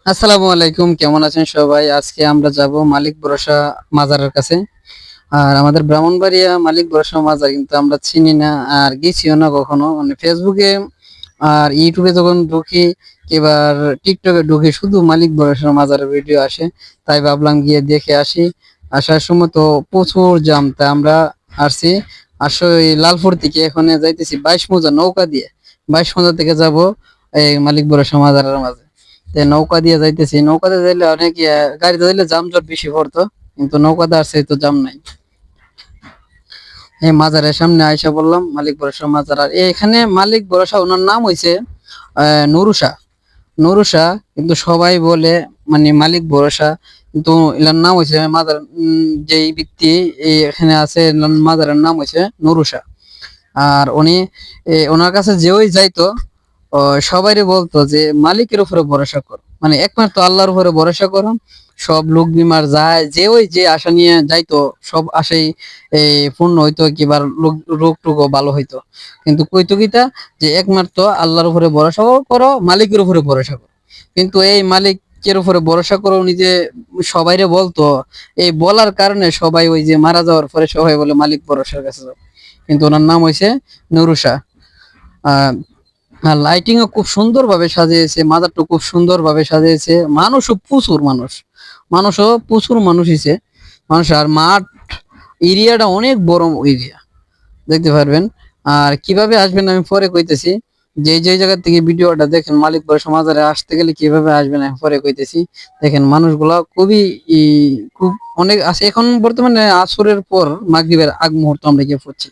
আসসালামু আলাইকুম, কেমন আছেন সবাই? আজকে আমরা যাব মালিক ভরসা মাজারের কাছে। আর আমাদের ব্রাহ্মণবাড়িয়া মালিক ভরসা মাজার কিন্তু আমরা চিনি না আর গেছিও না কখনো। মানে ফেসবুকে আর ইউটিউবে যখন ঢুকি এবার টিকটকে ঢুকি শুধু মালিক ভরসা মাজারের ভিডিও আসে। তাই ভাবলাম গিয়ে দেখে আসি। আসার সময় তো প্রচুর জ্যাম, তাই আমরা আসছি আসলে এই লালপুর থেকে এখানে যাইতেছি 22 মোজা নৌকা দিয়ে। 22 মোজা থেকে যাব এই মালিক ভরসা মাজারের মাঝে। নৌকা দিয়ে যাইতেছি, নৌকাতে যাইলে অনেক গাড়িতে যাইলে যানজট বেশি পড়তো, কিন্তু নৌকাতে আসছে তো জাম নাই। এই মাজারের সামনে আইসা বললাম মালিক ভরসা মাজার। আর এখানে মালিক ভরসা ওনার নাম হইছে নুরুশা। নুরুশা কিন্তু সবাই বলে মানে মালিক ভরসা, কিন্তু এনার নাম হইছে মাজার। যেই ব্যক্তি এখানে আছে এনার মাজারের নাম হইছে নুরুশা। আর উনি ওনার কাছে যেই যাইতো সবাই বলতো যে মালিকের উপরে ভরসা করো, মানে একমাত্র আল্লাহর উপরে ভরসা করো। সব লোক বিমার যায় যে ওই যে আশা নিয়ে যাইতো সব আশাই পূর্ণ হইতো, কিবার রোগ টুকও ভালো হইতো। কিন্তু কইতো কিতা যে একমাত্র আল্লাহর উপরে ভরসা করো, মালিকের উপরে ভরসা করো। কিন্তু এই মালিকের উপরে ভরসা করো নিজে সবাইরে বলতো। এই বলার কারণে সবাই ওই যে মারা যাওয়ার পরে সবাই বলে মালিক ভরসার কাছে যাও। কিন্তু ওনার নাম হইছে নুরুশা। আহ আর লাইটিং ও খুব সুন্দর ভাবে সাজিয়েছে, মাজারটা খুব সুন্দর ভাবে সাজিয়েছে। মানুষও প্রচুর মানুষ হইছে মানুষ। আর মাঠ এরিয়াটা অনেক বড় এরিয়া, দেখতে পারবেন। আর কিভাবে আসবেন আমি পরে কইতেছি। যে জায়গা থেকে ভিডিওটা দেখেন মালিক ভরসা মাজারে আসতে গেলে কিভাবে আসবেন আমি পরে কইতেছি। দেখেন মানুষগুলা খুবই খুব অনেক আছে এখন বর্তমানে আসরের পর মাগরিবের আগ মুহূর্ত আমরা গিয়ে পড়ছি।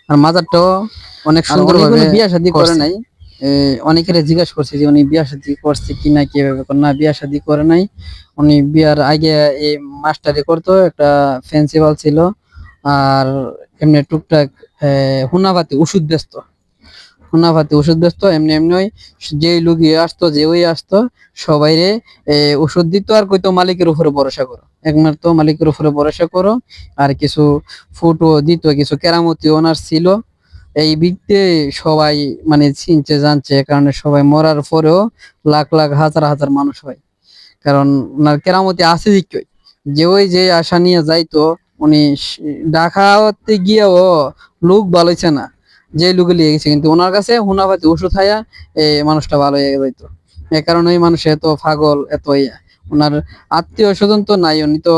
আর মাজারটাও অনেক সুন্দর ভাবে বিয়া শাদী করে নাই। অনেকের জিজ্ঞাসা করছে যে উনি বিয়া শাদী করছে কিনা, কিভাবে না বিয়া শাদী করে নাই। উনি বিয়ার আগে এই মাস্টারি করতো, একটা প্রিন্সিপাল ছিল। আর এমনি টুকটাক হুনাপাতি ওষুধ বেচতো এমনি এমনি। যেই লোকই আসতো যে ওই আসতো সবাইরে ওষুধ দিত আর কইতো মালিকের উপরে ভরসা করো, একমাত্র মালিকের উপরে ভরসা করো। আর কিছু ফুটো দিত, কিছু কেরামতি ওনার ছিল। এই বিকতে সবাই মানে চিনছে জানছে, কারণ সবাই মরার পরেও লাখ লাখ হাজার হাজার মানুষ হয়। কারণ ওনার কেরামতি আছে দিকই যে ওই যে আশা নিয়ে যাইতো উনি ডাকাতে গিয়েও লোক ভালো হইছে না, যে লোক লিয়ে গেছে। কিন্তু ওনার কাছে হুনাপাতি ওষুধ খাইয়া এই মানুষটা ভালো হয়ে যাইতো। এ কারণে ওই মানুষ এত পাগল এত ওনার আত্মীয় স্বজন তো নাই, উনি তো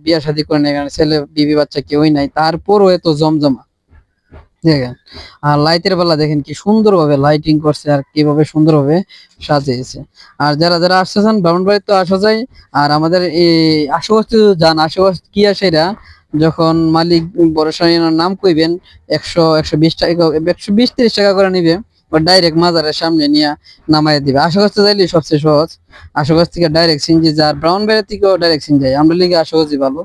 বিয়া শাদী করেন, এখানে ছেলে বিবি বাচ্চা কেউই নাই, তারপরও এত জমজমা দেখেন। আর লাইটের বেলা দেখেন কি সুন্দর ভাবে লাইটিং করছে আর কিভাবে সুন্দর ভাবে সাজিয়েছে। আর যারা যারা আসতেছেন ব্রাহ্মণবাড়ি তো আসা যায়। আর আমাদের এই আশুগস্তি যান, আশুগস্তি কি আসে এরা যখন মালিক বড়সাইনের নাম কইবেন 100 120 টাকা 120 30 টাকা করে নিবে। ও ডাইরেক্ট মাজারের সামনে নিয়ে নামাই দিবে। আশুগস্তি যাইলে সবচেয়ে সহজ। আশুগস্তি থেকে ডাইরেক্ট সিনজি যায়, ব্রাহ্মণবাড়ি থেকেও ডাইরেক্ট সিন যায়, আমরা লিগে আশুগস্তি ভালো।